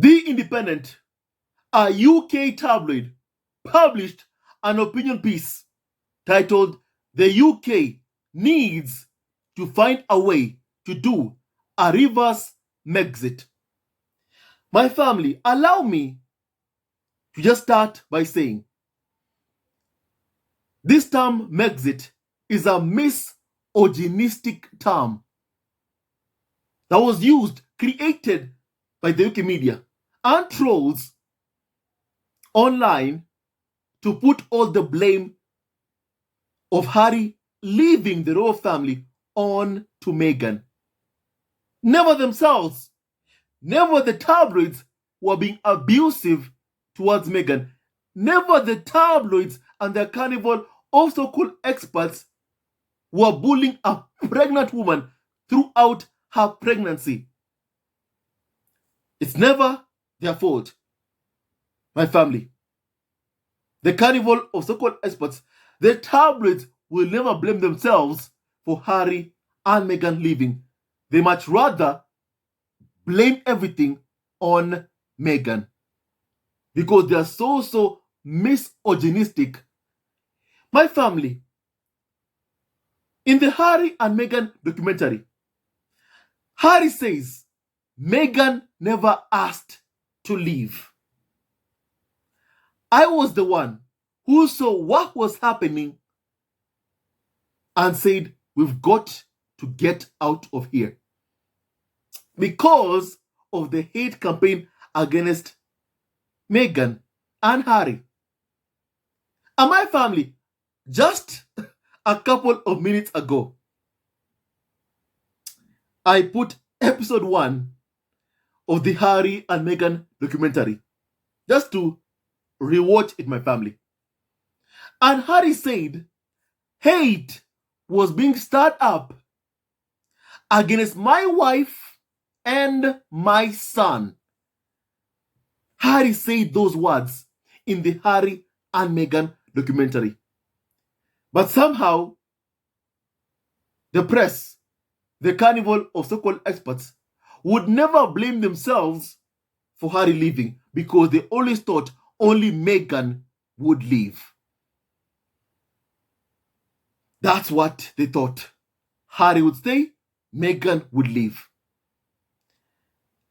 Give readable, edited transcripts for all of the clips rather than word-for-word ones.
The Independent, a UK tabloid, published an opinion piece titled "The UK Needs to Find a Way to Do a Reverse Megxit." My family, allow me to just start by saying this term Megxit is a misogynistic term that was created by the UK media and trolls online to put all the blame of Harry leaving the royal family on to Meghan. Never themselves, never the tabloids were being abusive towards Meghan. Never the tabloids and their carnival of so-called experts were bullying a pregnant woman throughout her pregnancy. It's never their fault. My family, the carnival of so-called experts, the tabloids will never blame themselves for Harry and Meghan leaving. They much rather blame everything on Meghan because they are so misogynistic. My family, in the Harry and Meghan documentary, Harry says Meghan never asked to leave. I was the one who saw what was happening and said, we've got to get out of here because of the hate campaign against Meghan and Harry. And my family, just a couple of minutes ago, I put episode 1 of the Harry and Meghan documentary just to rewatch it, my family. And Harry said hate was being stirred up against my wife and my son. Harry said those words in the Harry and Meghan documentary. But somehow, the press, the carnival of so-called experts, would never blame themselves for Harry leaving because they always thought only Meghan would leave. That's what they thought. Harry would stay, Meghan would leave.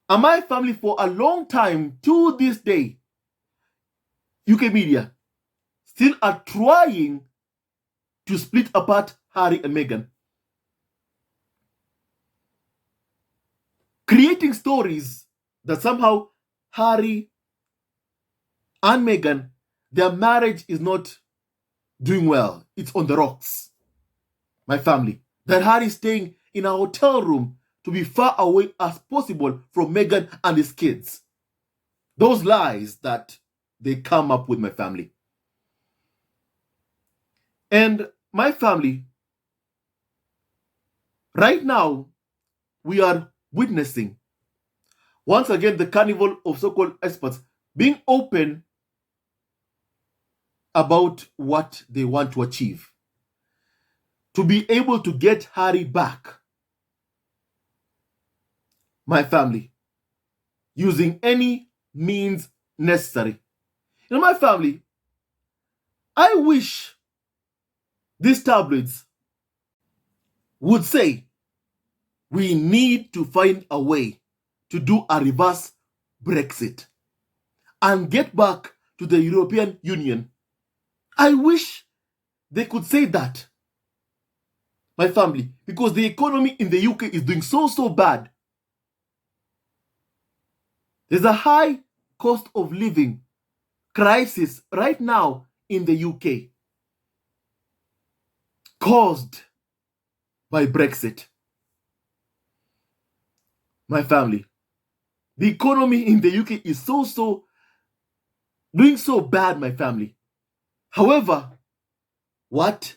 And my family, for a long time, to this day, UK media still are trying to split apart Harry and Meghan, creating stories that somehow Harry and Meghan, their marriage is not doing well. It's on the rocks. My family, that Harry is staying in a hotel room to be far away as possible from Meghan and his kids. Those lies that they come up with, my family. And my family, right now, we are witnessing, once again, the carnival of so-called experts being open about what they want to achieve. To be able to get Harry back, my family, using any means necessary. In my family, I wish these tabloids would say, we need to find a way to do a reverse Brexit and get back to the European Union. I wish they could say that, my family, because the economy in the UK is doing so bad. There's a high cost of living crisis right now in the UK caused by Brexit. My family, the economy in the UK is so doing so bad, my family. However, what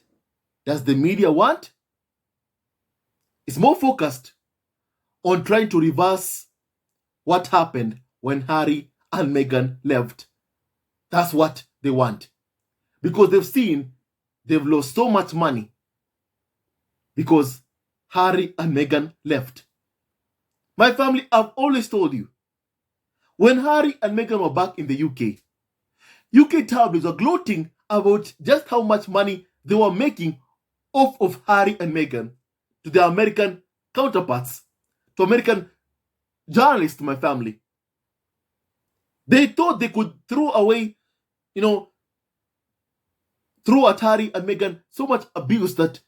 does the media want? It's more focused on trying to reverse what happened when Harry and Meghan left. That's what they want. Because they've seen they've lost so much money because Harry and Meghan left. My family, I've always told you, When Harry and Meghan were back in the UK tabloids were gloating about just how much money they were making off of Harry and Meghan to their American counterparts, to American journalists, my family. They thought they could throw away, throw at Harry and Meghan so much abuse that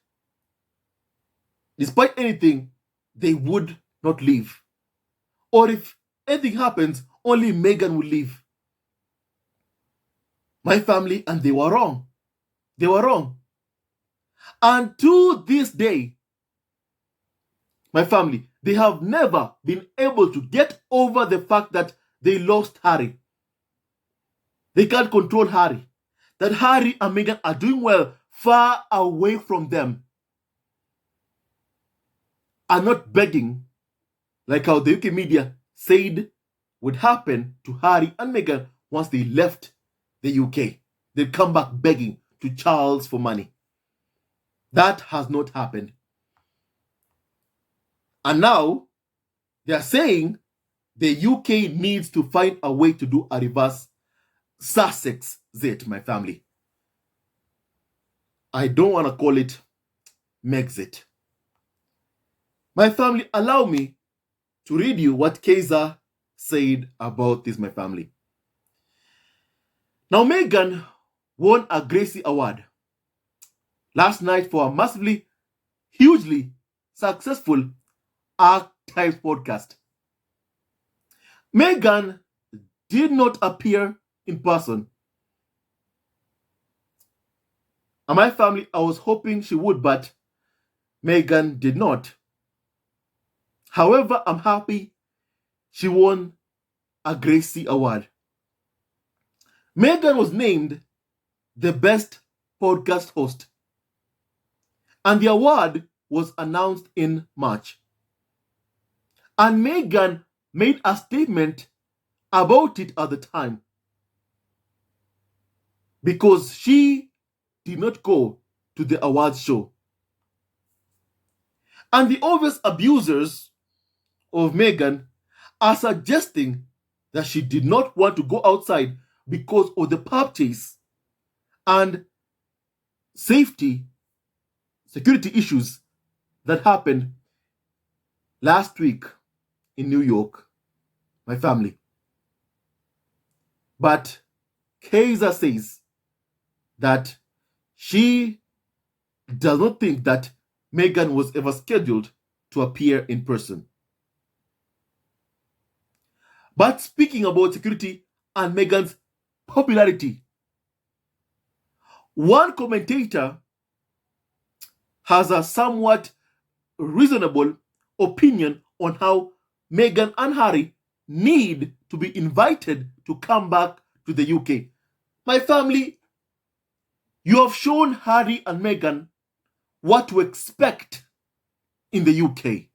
despite anything, they would not leave. Or if anything happens, only Meghan will leave. My family, and they were wrong. They were wrong. And to this day, my family, they have never been able to get over the fact that they lost Harry. They can't control Harry. That Harry and Meghan are doing well far away from them. Are not begging like how the UK media said would happen to Harry and Meghan once they left the UK. They'd come back begging to Charles for money. That has not happened. And now they are saying the UK needs to find a way to do a reverse Sussexit, my family. I don't want to call it MEGHAN. My family, allow me to read you what Kaiser said about this, my family. Now, Meghan won a Gracie Award last night for a massively, hugely successful Archetypes podcast. Meghan did not appear in person. And my family, I was hoping she would, but Meghan did not. However, I'm happy she won a Gracie Award. Meghan was named the best podcast host, and the award was announced in March. And Meghan made a statement about it at the time because she did not go to the awards show. And the obvious abusers of Meghan are suggesting that she did not want to go outside because of the pub chase and security issues that happened last week in New York, my family. But Kaiser says that she does not think that Meghan was ever scheduled to appear in person. But speaking about security and Meghan's popularity, one commentator has a somewhat reasonable opinion on how Meghan and Harry need to be invited to come back to the UK. My family, you have shown Harry and Meghan what to expect in the UK.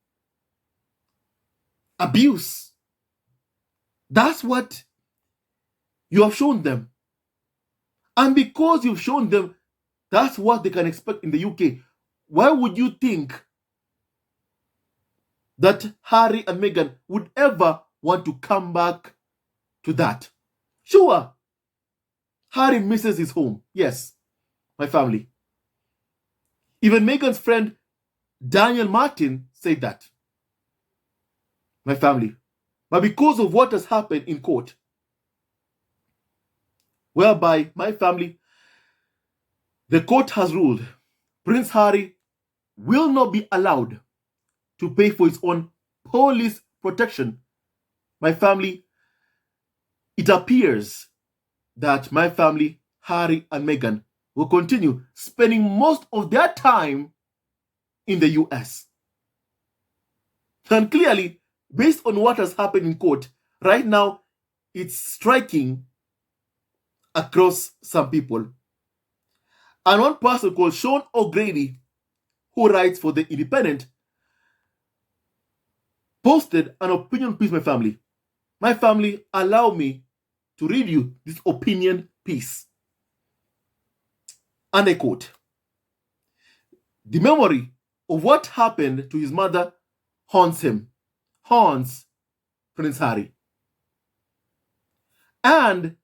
Abuse. That's what you have shown them. And because you've shown them that's what they can expect in the UK, why would you think that Harry and Meghan would ever want to come back to that? Sure, Harry misses his home. Yes, my family. Even Meghan's friend Daniel Martin said that. My family. But because of what has happened in court, whereby my family, the court has ruled Prince Harry will not be allowed to pay for his own police protection. My family, it appears that my family, Harry and Meghan, will continue spending most of their time in the US. And clearly, based on what has happened in court, right now, it's striking across some people. And one person called Sean O'Grady, who writes for The Independent, posted an opinion piece, my family. My family, allow me to read you this opinion piece. And I quote, "The memory of what happened to his mother haunts him, haunts Prince Harry. And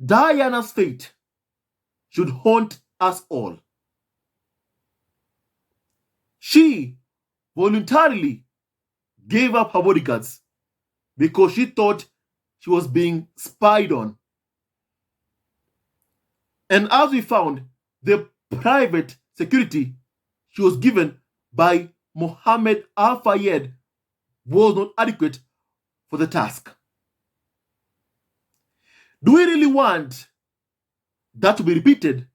Diana's fate should haunt us all. She voluntarily gave up her bodyguards because she thought she was being spied on. And as we found, the private security she was given by Mohammed Al Fayed was not adequate for the task. Do we really want that to be repeated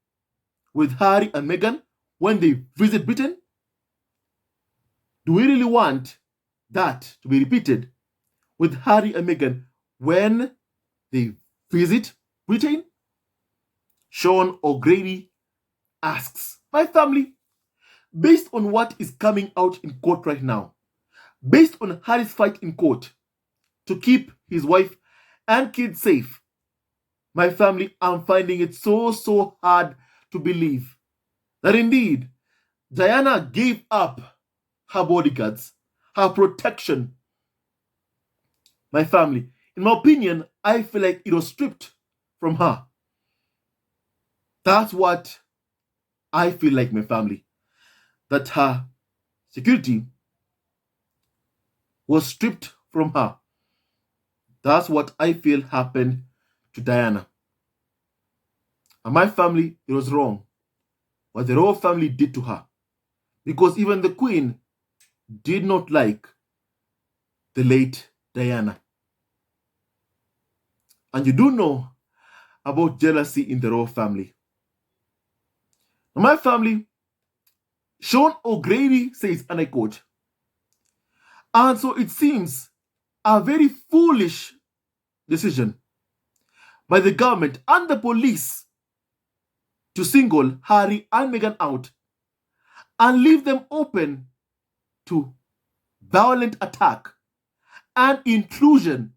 with Harry and Meghan when they visit Britain? Do we really want that to be repeated with Harry and Meghan when they visit Britain? Sean O'Grady asks, my family, based on what is coming out in court right now, based on Harry's fight in court to keep his wife and kids safe, my family, I'm finding it so hard to believe that indeed Diana gave up her bodyguards, her protection. My family, in my opinion, I feel like it was stripped from her. That's what I feel like, my family, that her security was stripped from her. That's what I feel happened to Diana. And my family, it was wrong what the royal family did to her. Because even the Queen did not like the late Diana. And you do know about jealousy in the royal family. Now my family, Sean O'Grady says, and I quote, and so it seems a very foolish decision by the government and the police to single Harry and Meghan out and leave them open to violent attack and intrusion.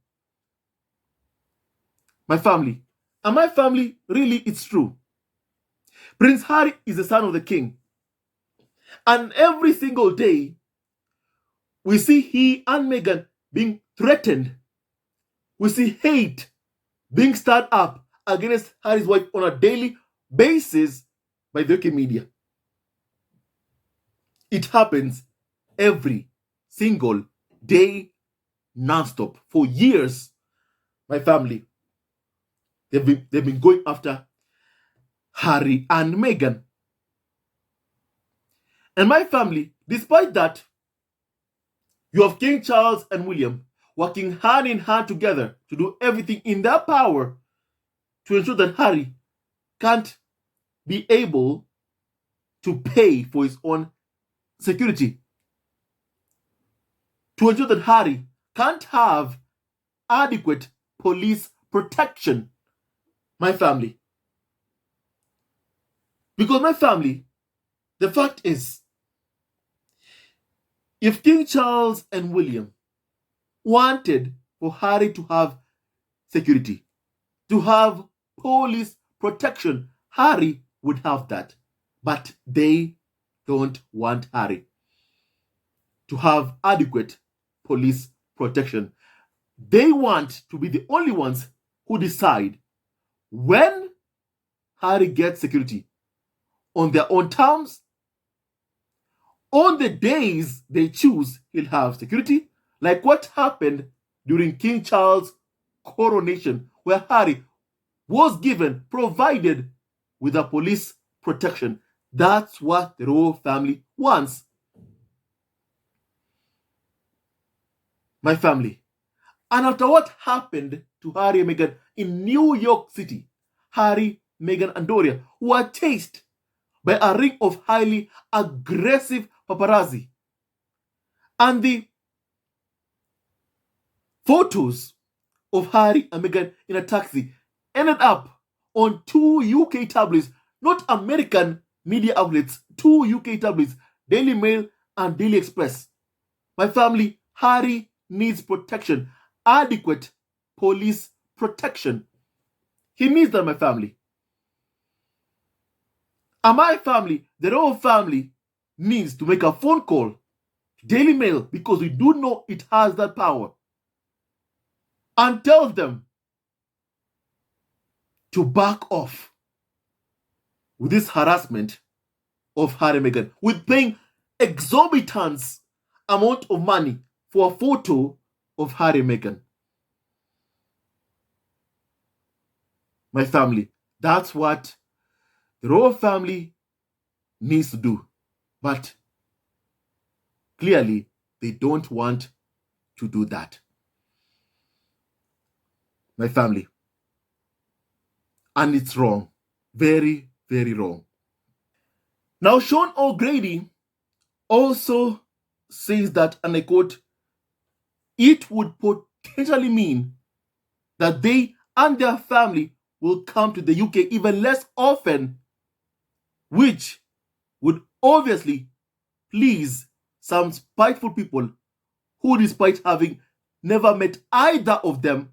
My family, and my family, really, it's true. Prince Harry is the son of the king. And every single day, we see he and Meghan being threatened. We see hate being stirred up against Harry's wife on a daily basis by the UK media. It happens every single day, non-stop. For years, my family, they've been going after Harry and Meghan. And my family, despite that, you have King Charles and William working hand in hand together to do everything in their power to ensure that Harry can't be able to pay for his own security. To ensure that Harry can't have adequate police protection. My family. Because my family, the fact is, if King Charles and William wanted for Harry to have security, to have police protection, Harry would have that. But they don't want Harry to have adequate police protection. They want to be the only ones who decide when Harry gets security on their own terms. On the days they choose, he'll have security, like what happened during King Charles' coronation, where Harry was provided with a police protection. That's what the royal family wants. My family. And after what happened to Harry and Meghan in New York City, Harry, Meghan, and Doria were chased by a ring of highly aggressive paparazzi. And the photos of Harry and Meghan in a taxi ended up on 2 UK tabloids, not American media outlets, 2 UK tabloids, Daily Mail and Daily Express. My family, Harry needs protection, adequate police protection. He needs that, my family. And my family, the royal family, needs to make a phone call to Daily Mail, because we do know it has that power, and tell them to back off with this harassment of Harry and Meghan, with paying exorbitant amount of money for a photo of Harry and Meghan. My family, that's what the royal family needs to do. But clearly, they don't want to do that. My family. And it's wrong. Very, very wrong. Now, Sean O'Grady also says that, and I quote, it would potentially mean that they and their family will come to the UK even less often, which would obviously please some spiteful people who, despite having never met either of them,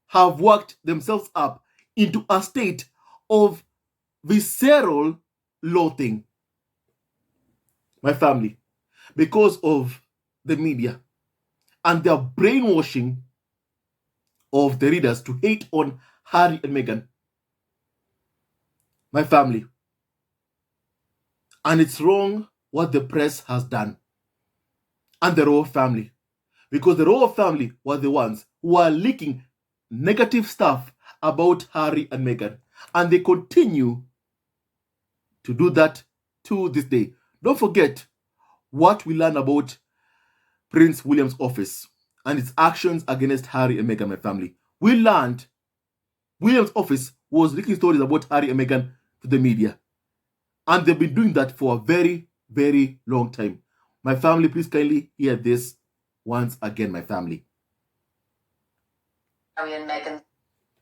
have worked themselves up into a state of visceral loathing. My family, because of the media and their brainwashing of the readers to hate on Harry and Meghan. My family. And it's wrong what the press has done. And the royal family. Because the royal family were the ones who are leaking negative stuff about Harry and Meghan. And they continue to do that to this day. Don't forget what we learned about Prince William's office and its actions against Harry and Meghan, my family. We learned William's office was leaking stories about Harry and Meghan to the media. And they've been doing that for a very, very long time. My family, please kindly hear this once again, my family. Harry and Meghan.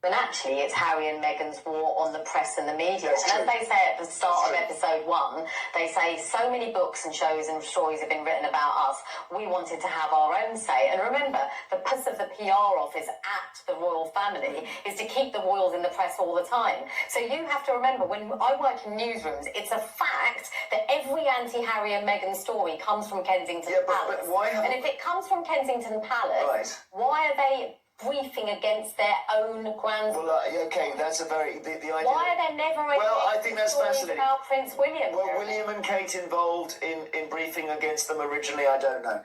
And actually, it's Harry and Meghan's war on the press and the media. And as they say at the start of episode 1, they say so many books and shows and stories have been written about us. We wanted to have our own say. And remember, the purpose of the PR office at the royal family is to keep the royals in the press all the time. So you have to remember, when I work in newsrooms, it's a fact that every anti-Harry and Meghan story comes from Kensington Palace. But why and if it comes from Kensington Palace, why are they briefing against their own grand... Well, okay, that's a very... The idea... Why are there never any I think that's fascinating. About Prince William? Well, William and Kate involved in briefing against them originally? I don't know.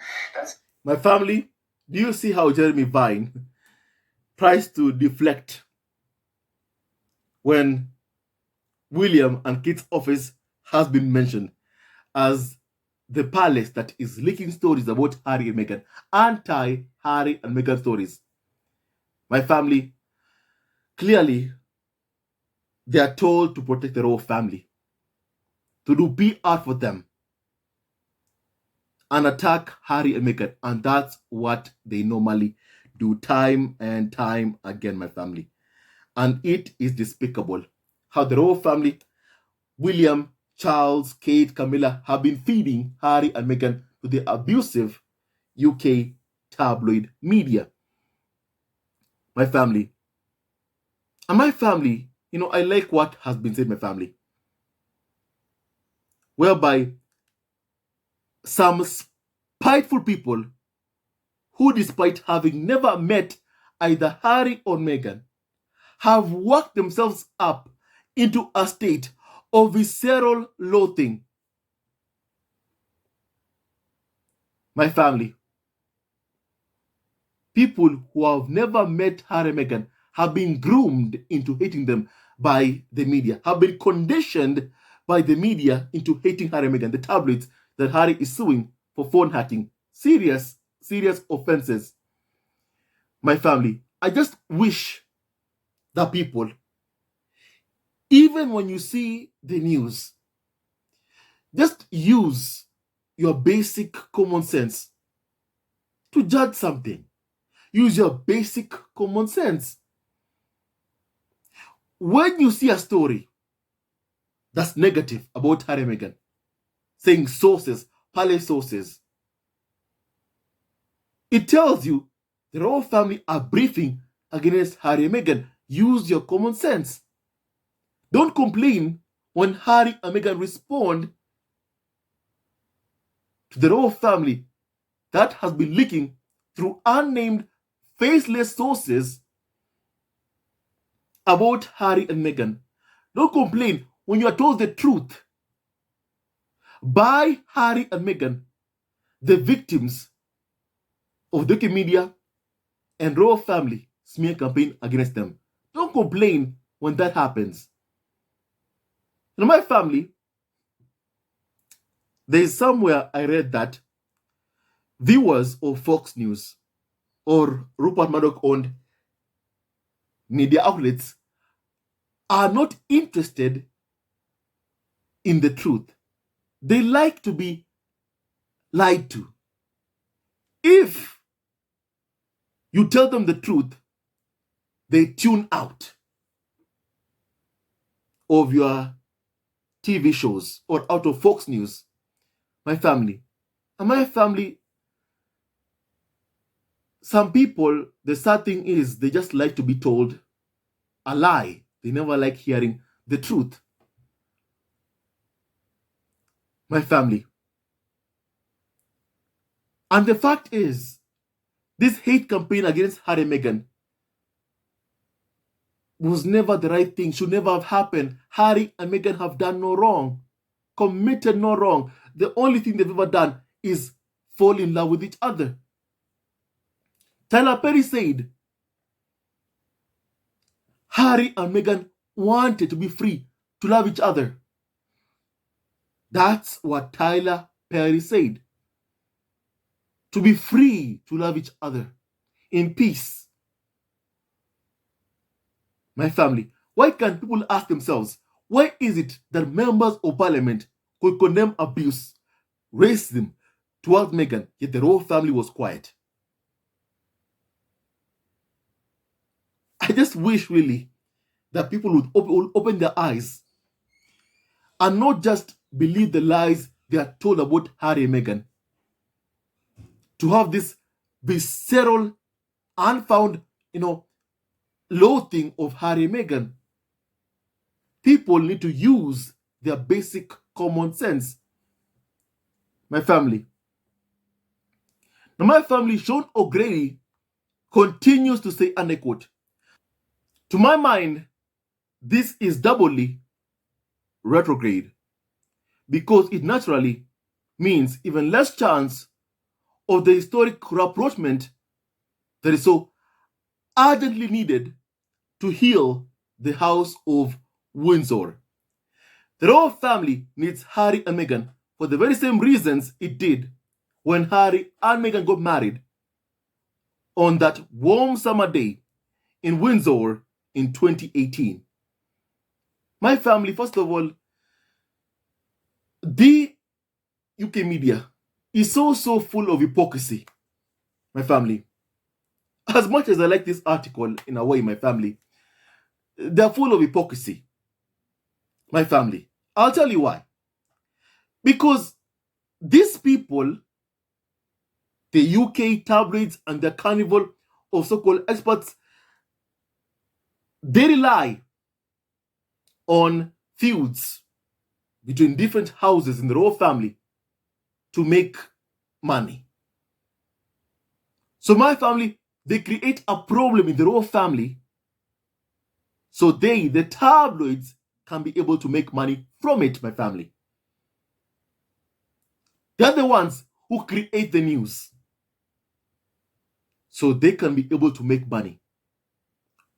My family, do you see how Jeremy Vine tries to deflect when William and Kate's office has been mentioned as the palace that is leaking stories about Harry and Meghan, anti-Harry and Meghan stories? My family, clearly, they are told to protect their own family, to do PR for them, and attack Harry and Meghan. And that's what they normally do time and time again, my family. And it is despicable how the royal family, William, Charles, Kate, Camilla, have been feeding Harry and Meghan to the abusive UK tabloid media. My family. And my family, I like what has been said, my family. Whereby some spiteful people who, despite having never met either Harry or Meghan, have worked themselves up into a state of visceral loathing. My family. People who have never met Harry and Meghan have been groomed into hating them by the media, have been conditioned by the media into hating Harry and Meghan, the tabloids that Harry is suing for phone hacking. Serious, serious offenses. My family, I just wish that people, even when you see the news, just use your basic common sense to judge something. Use your basic common sense. When you see a story that's negative about Harry and Meghan, saying sources, palace sources, it tells you the royal family are briefing against Harry and Meghan. Use your common sense. Don't complain when Harry and Meghan respond to the royal family that has been leaking through unnamed faceless sources about Harry and Meghan. Don't complain when you are told the truth by Harry and Meghan, the victims of the media and royal family smear campaign against them. Don't complain when that happens. In my family, there is somewhere I read that viewers of Fox News or Rupert Murdoch owned media outlets are not interested in the truth. They like to be lied to. If you tell them the truth, they tune out of your TV shows or out of Fox News. My family. And my family, some people, the sad thing is they just like to be told a lie. They never like hearing the truth. My family. And the fact is, this hate campaign against Harry and Meghan was never the right thing, should never have happened. Harry and Meghan have done no wrong, committed no wrong. The only thing they've ever done is fall in love with each other. Tyler Perry said, Harry and Meghan wanted to be free, to love each other. That's what Tyler Perry said. To be free to love each other in peace. My family, why can't people ask themselves, why is it that members of parliament could condemn abuse, racism towards Meghan, yet the royal family was quiet? I just wish really that people would open their eyes and not just believe the lies they are told about Harry and Meghan. To have this visceral, unfound, loathing of Harry and Meghan. People need to use their basic common sense. My family. Now, my family, Sean O'Grady, continues to say, and I quote, to my mind, this is doubly retrograde because it naturally means even less chance of the historic rapprochement that is so urgently needed to heal the House of Windsor. The royal family needs Harry and Meghan for the very same reasons it did when Harry and Meghan got married on that warm summer day in Windsor in 2018. My family, first of all, the UK media is so full of hypocrisy. My family. As much as I like this article in a way, my family, they're full of hypocrisy. My family. I'll tell you why. Because these people, the UK tabloids and the carnival of so-called experts, they rely on feuds between different houses in the royal family to make money. So my family, they create a problem in the royal family so they, the tabloids, can be able to make money from it, my family. They're the ones who create the news so they can be able to make money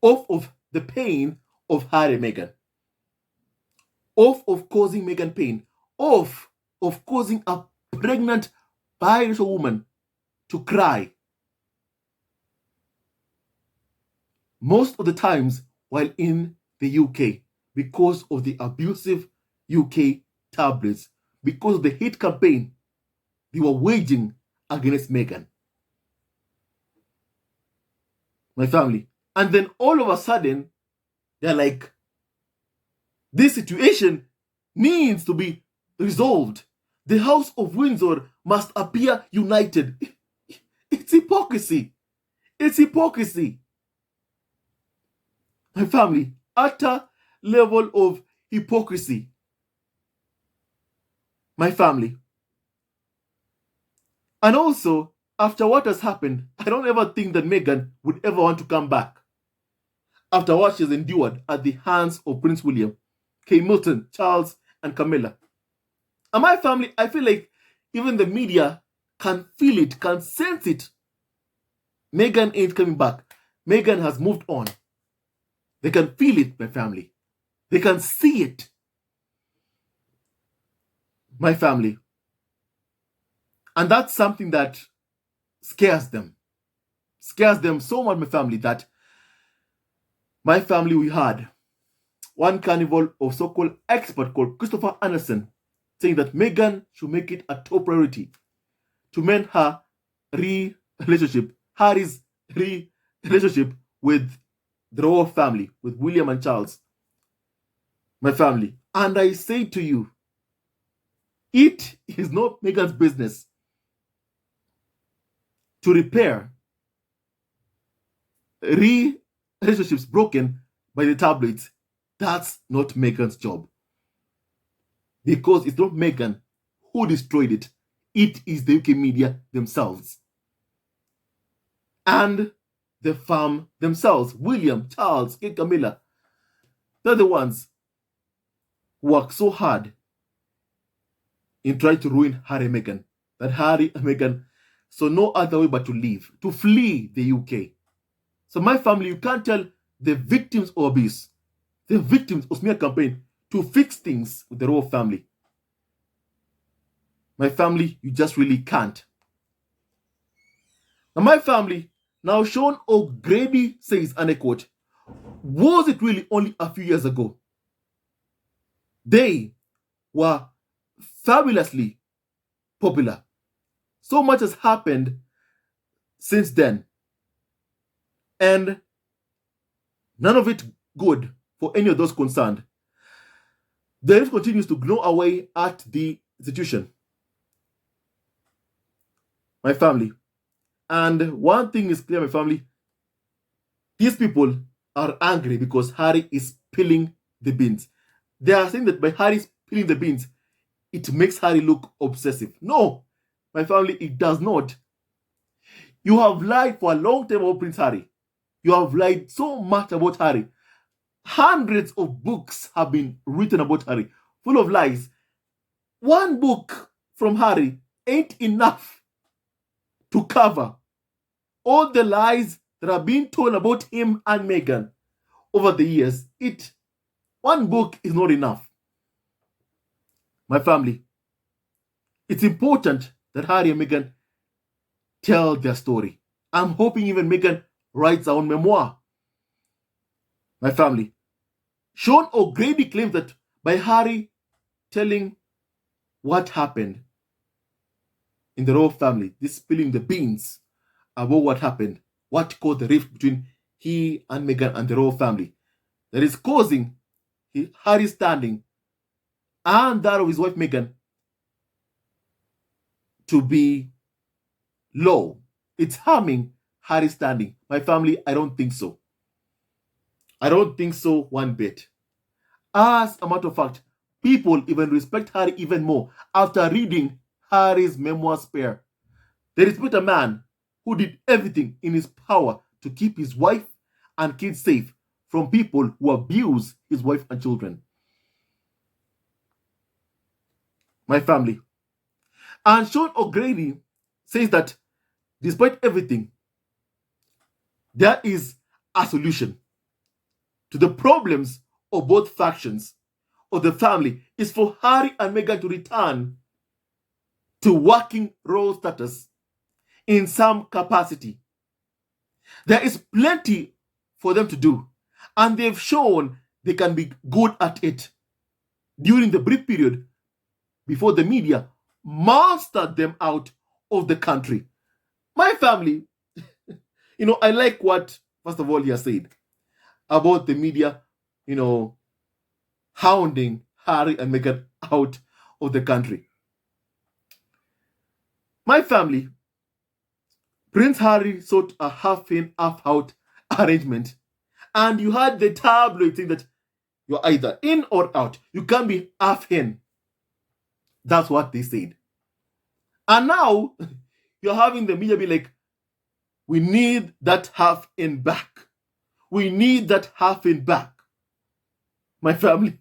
off of the pain of Harry and Meghan, off of causing Meghan pain, off of causing a pregnant biracial woman to cry. Most of the times while in the UK, because of the abusive UK tabloids, because of the hate campaign they were waging against Meghan. My family. And then all of a sudden, they're like, this situation needs to be resolved. The House of Windsor must appear united. It's hypocrisy. It's hypocrisy. My family, utter level of hypocrisy. My family. And also, after what has happened, I don't ever think that Meghan would ever want to come back. after what she's endured at the hands of Prince William, Kate Middleton, Charles, and Camilla. And my family, I feel like even the media can feel it, can sense it. Meghan ain't coming back. Meghan has moved on. They can feel it, my family. They can see it. My family. And that's something that scares them. Scares them so much, my family, that my family, we had one carnival of so-called expert called Christopher Anderson saying that Meghan should make it a top priority to mend her Harry's relationship with the royal family, with William and Charles, my family. And I say to you, it is not Meghan's business to repair relationships broken by the tabloids. That's not Meghan's job. Because it's not Meghan who destroyed it. It is the UK media themselves. And the firm themselves, William, Charles, Kate, Camilla, they're the ones who work so hard in trying to ruin Harry and Meghan. That Harry and Meghan saw no other way but to leave, to flee the UK. So my family, you can't tell the victims of abuse, the victims of smear campaign, to fix things with the royal family. My family, you just really can't. Now my family, now Sean O'Grady says, and I quote, was it really only a few years ago? They were fabulously popular. So much has happened since then. And none of it good for any of those concerned. The rift continues to gnaw away at the institution. My family. And one thing is clear, my family. These people are angry because Harry is spilling the beans. They are saying that by Harry spilling the beans, it makes Harry look obsessive. No, my family, it does not. You have lied for a long time about Prince Harry. You have lied so much about Harry. Hundreds of books have been written about Harry, full of lies. One book from Harry ain't enough to cover all the lies that have been told about him and Meghan over the years. One book is not enough. My family, it's important that Harry and Meghan tell their story. I'm hoping even Meghan writes her own memoir. My family, Sean O'Grady claims that by Harry telling what happened in the royal family, this spilling the beans about what happened, what caused the rift between he and Meghan and the royal family, that is causing Harry's standing and that of his wife Meghan to be low. It's harming Harry's standing. My family, I don't think so. I don't think so one bit. As a matter of fact, people even respect Harry even more after reading Harry's memoir Spare. They respect a man who did everything in his power to keep his wife and kids safe from people who abuse his wife and children. My family. And Sean O'Grady says that despite everything, there is a solution to the problems of both factions of the family is for Harry and Meghan to return to working royal status in some capacity. There is plenty for them to do, and they've shown they can be good at it during the brief period before the media mastered them out of the country. My family, I like what, first of all, he has said about the media, hounding Harry and Meghan out of the country. My family, Prince Harry sought a half-in, half-out arrangement. And you had the tabloid saying that you're either in or out. You can't be half-in. That's what they said. And now, you're having the media be like, we need that half-in back. We need that halving back. My family.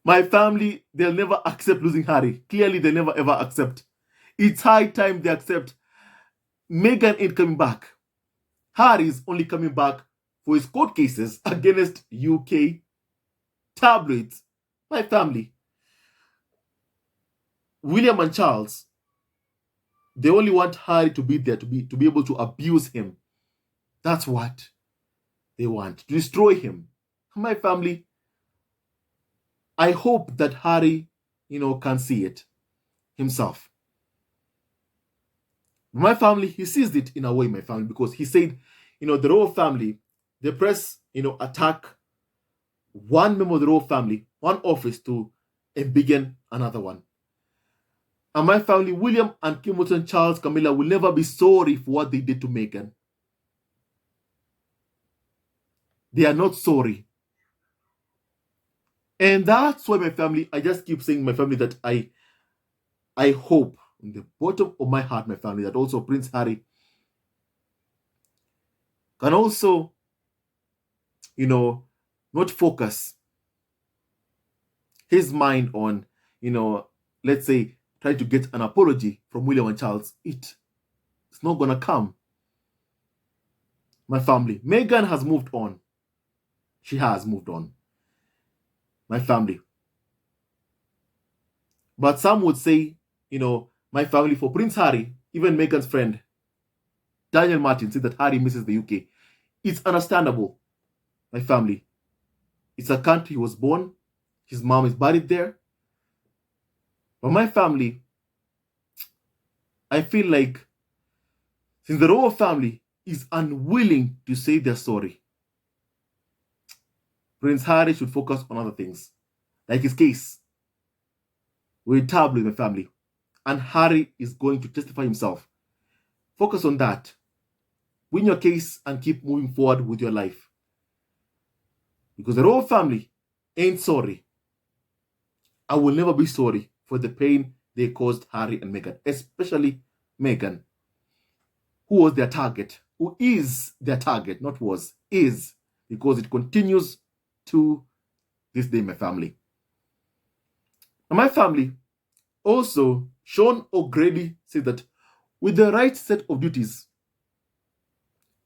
My family, they'll never accept losing Harry. Clearly, they never ever accept. It's high time they accept. Meghan ain't coming back. Harry is only coming back for his court cases against UK tabloids. My family. William and Charles, they only want Harry to be there, to be able to abuse him. That's what they want, to destroy him. My family, I hope that Harry, can see it himself. My family, he sees it in a way, my family, because he said, the royal family, the press, attack one member of the royal family, one office to embiggen another one. And my family, William and Kimberton, Charles, Camilla, will never be sorry for what they did to Meghan. They are not sorry. And that's why my family, I just keep saying, my family, that I hope in the bottom of my heart, my family, that also Prince Harry can also, not focus his mind on, let's say, try to get an apology from William and Charles. It's not going to come. My family, Meghan has moved on. She has moved on. My family. But some would say, my family, for Prince Harry, even Meghan's friend, Daniel Martin, said that Harry misses the UK. It's understandable. My family. It's a country he was born. His mom is buried there. But my family, I feel like since the royal family is unwilling to say they're sorry, Prince Harry should focus on other things, like his case with tabloid in the family. And Harry is going to testify himself. Focus on that. Win your case and keep moving forward with your life. Because the royal family ain't sorry. I will never be sorry for the pain they caused Harry and Meghan, especially Meghan, who was their target, who is their target, not was, is, because it continues to this day, my family. And my family, also, Sean O'Grady said that with the right set of duties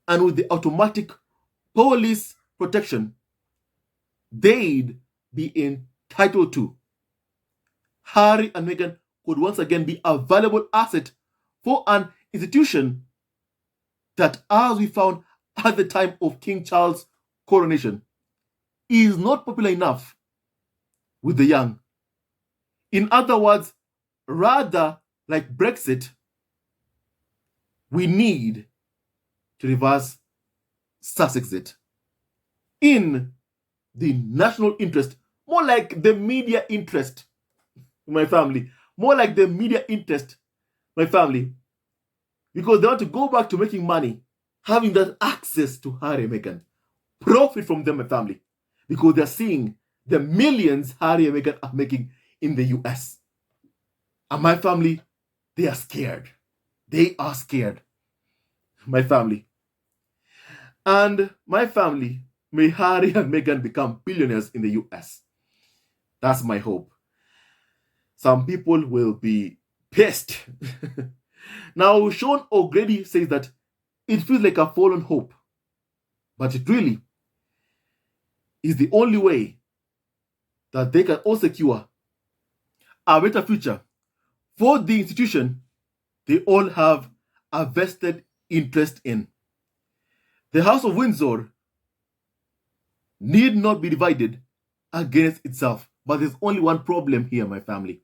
and with the automatic police protection they'd be entitled to, Harry and Meghan could once again be a valuable asset for an institution that, as we found at the time of King Charles' coronation, is not popular enough with the young. In other words, rather like Brexit, we need to reverse Sussexit in the national interest, more like the media interest, my family, more like the media interest, my family, because they want to go back to making money, having that access to Harry and Meghan, profit from them, my family, because they're seeing the millions Harry and Meghan are making in the US. And my family, they are scared. They are scared. My family. And my family, may Harry and Meghan become billionaires in the US. That's my hope. Some people will be pissed. Now, Sean O'Grady says that it feels like a fallen hope, but it really is the only way that they can all secure a better future for the institution they all have a vested interest in. The House of Windsor need not be divided against itself. But there's only one problem here, my family.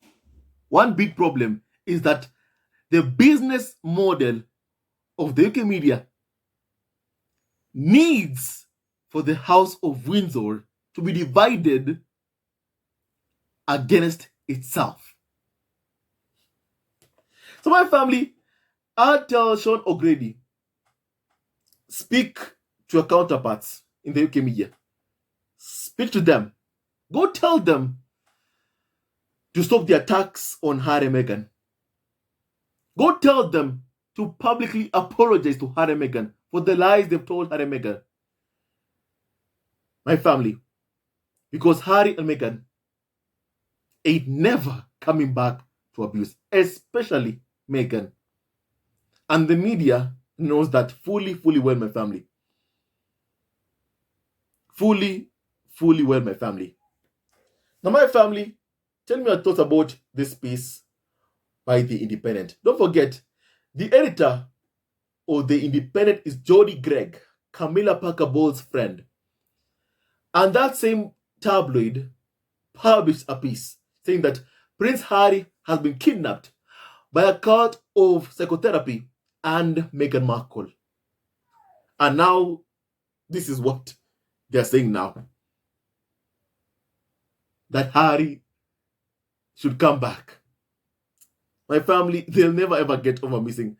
One big problem is that the business model of the UK media needs for the House of Windsor to be divided against itself. So my family, I'll tell Sean O'Grady, speak to your counterparts in the UK media. Speak to them. Go tell them to stop the attacks on Harry and Meghan. Go tell them to publicly apologize to Harry and Meghan for the lies they've told Harry and Meghan. My family, because Harry and Meghan ain't never coming back to abuse, especially Meghan. And the media knows that fully well, my family. Fully well, my family. Now, my family, tell me your thoughts about this piece by The Independent. Don't forget, the editor of The Independent is Jody Gregg, Camilla Parker Bowles' friend. And that same tabloid published a piece saying that Prince Harry has been kidnapped by a cult of psychotherapy and Meghan Markle. And now, this is what they're saying now. That Harry should come back. My family, they'll never ever get over missing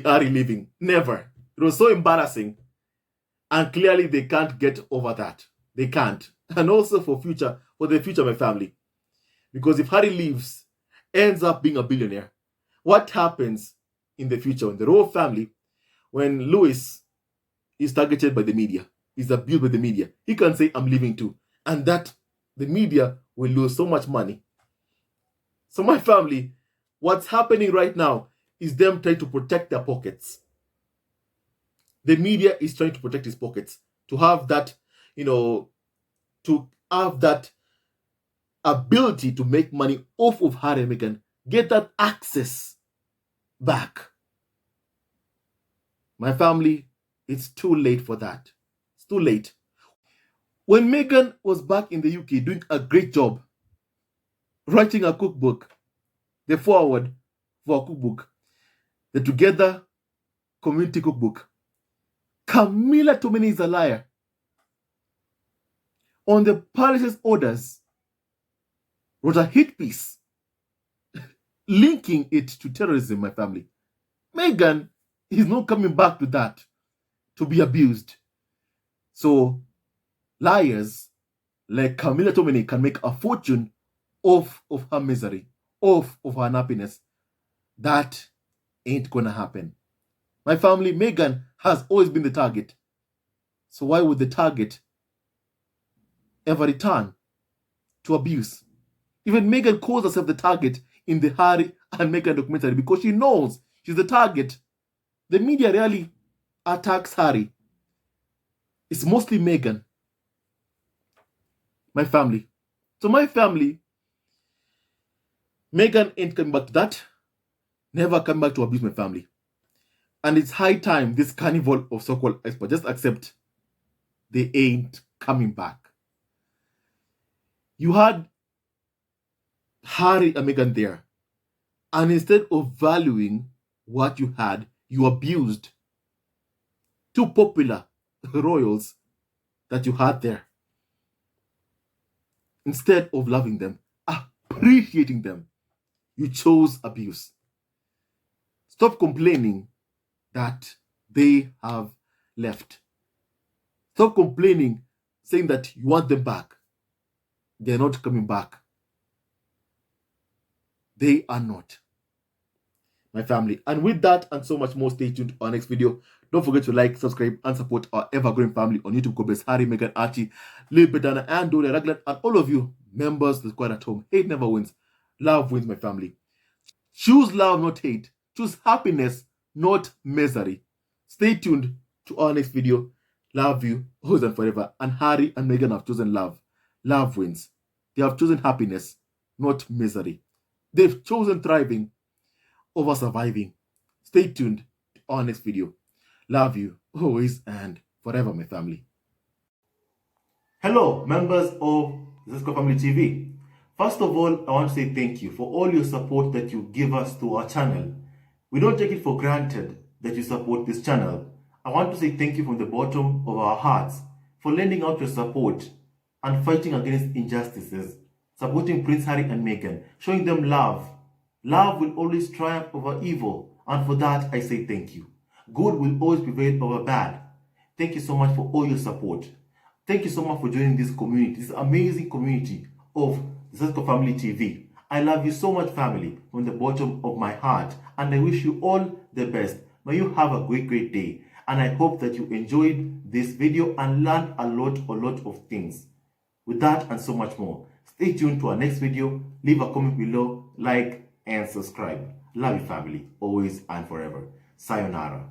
Harry leaving. Never. It was so embarrassing. And clearly they can't get over that. They can't. And also for the future, my family. Because if Harry leaves, ends up being a billionaire, what happens in the future in the royal family when Louis is targeted by the media, is abused by the media? He can say, I'm leaving too. And that the media will lose so much money. So my family, what's happening right now is them trying to protect their pockets. The media is trying to protect his pockets, to have that, to have that ability to make money off of Harry and Meghan, get that access back. My family, it's too late for that. It's too late. When Meghan was back in the UK doing a great job writing a cookbook, the foreword for a cookbook, the Together Community Cookbook, Camilla Tomini is a liar. On the palace's orders, wrote a hit piece linking it to terrorism, my family. Meghan is not coming back to that, to be abused. So liars like Camilla Tomini can make a fortune off of her misery, off of her unhappiness. That ain't gonna happen. My family, Meghan has always been the target. So why would the target ever return to abuse? Even Meghan calls herself the target in the Harry and Meghan documentary because she knows she's the target. The media rarely attacks Harry. It's mostly Meghan. My family. So my family, Meghan ain't coming back to that. Never come back to abuse my family. And it's high time this carnival of so-called experts just accept they ain't coming back. You had Harry and Meghan there, and instead of valuing what you had, you abused two popular royals that you had there. Instead of loving them, appreciating them, you chose abuse. Stop complaining that they have left. Stop complaining, saying that you want them back. They're not coming back. They are not. My family. And with that and so much more, stay tuned to our next video. Don't forget to like, subscribe, and support our ever-growing family on YouTube. God bless Harry, Meghan, Archie, Lil Bedana, and Dora Raglan, and all of you members of the squad at home. Hate never wins. Love wins, my family. Choose love, not hate. Choose happiness, not misery. Stay tuned to our next video. Love you, always and forever. And Harry and Meghan have chosen love. Love wins. They have chosen happiness, not misery. They've chosen thriving over surviving. Stay tuned to our next video. Love you, always and forever, my family. Hello, members of Sussexit Family TV. First of all, I want to say thank you for all your support that you give us to our channel. We don't take it for granted that you support this channel. I want to say thank you from the bottom of our hearts for lending out your support and fighting against injustices, supporting Prince Harry and Meghan, showing them love. Love will always triumph over evil, and for that I say thank you. Good will always prevail over bad. Thank you so much for all your support. Thank you so much for joining this community, this amazing community of Sussexit Family TV. I love you so much, family, from the bottom of my heart, and I wish you all the best. May you have a great day. And I hope that you enjoyed this video and learned a lot of things. With that and so much more, stay tuned to our next video. Leave a comment below, like, and subscribe. Love you, family, always and forever. Sayonara.